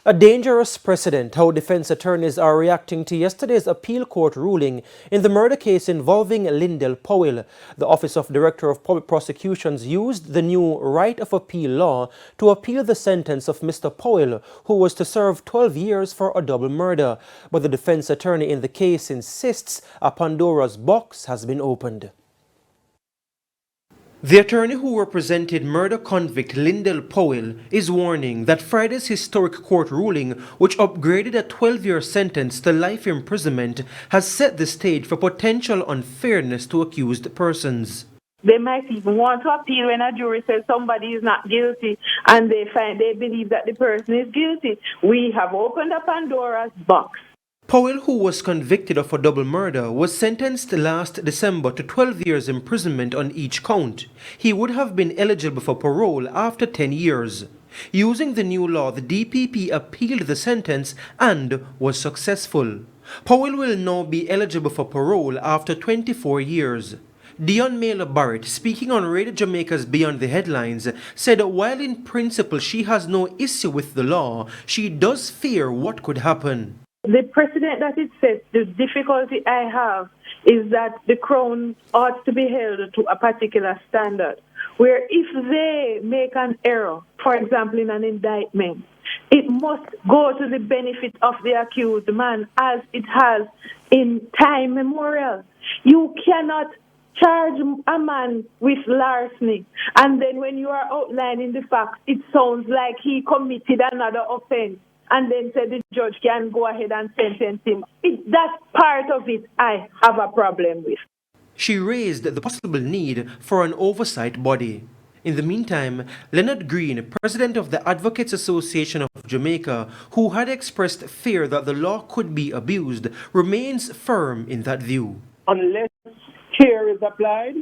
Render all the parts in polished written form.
A dangerous precedent how defense attorneys are reacting to yesterday's appeal court ruling in the murder case involving Lyndell Powell. The Office of Director of Public Prosecutions used the new right of appeal law to appeal the sentence of Mr. Powell, who was to serve 12 years for a double murder. But the defense attorney in the case insists a Pandora's box has been opened. The attorney who represented murder convict Lyndell Powell is warning that Friday's historic court ruling, which upgraded a 12-year sentence to life imprisonment, has set the stage for potential unfairness to accused persons. They might even want to appeal when a jury says somebody is not guilty and they believe that the person is guilty. We have opened a Pandora's box. Powell, who was convicted of a double murder, was sentenced last December to 12 years imprisonment on each count. He would have been eligible for parole after 10 years. Using the new law, the DPP appealed the sentence and was successful. Powell will now be eligible for parole after 24 years. Dion Mela Barrett, speaking on Radio Jamaica's Beyond the Headlines, said that while in principle she has no issue with the law, she does fear what could happen. The precedent that it sets, the difficulty I have is that the Crown ought to be held to a particular standard, where if they make an error, for example in an indictment, it must go to the benefit of the accused man as it has in time memorial. You cannot charge a man with larceny, and then when you are outlining the facts, it sounds like he committed another offense, and then said the judge can go ahead and sentence him. That part of it I have a problem with. She raised the possible need for an oversight body. In the meantime, Leonard Green, president of the Advocates Association of Jamaica, who had expressed fear that the law could be abused, remains firm in that view. Unless care is applied,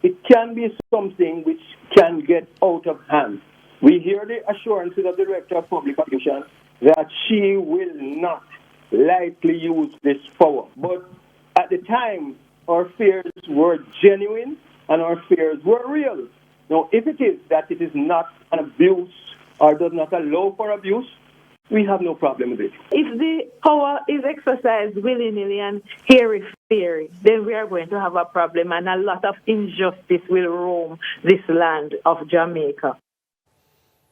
it can be something which can get out of hand. We hear the assurances of the Director of Public Prosecution that she will not likely use this power. But at the time, our fears were genuine and our fears were real. Now, if it is that it is not an abuse or does not allow for abuse, we have no problem with it. If the power is exercised willy-nilly and hairy-fairy, then we are going to have a problem and a lot of injustice will roam this land of Jamaica.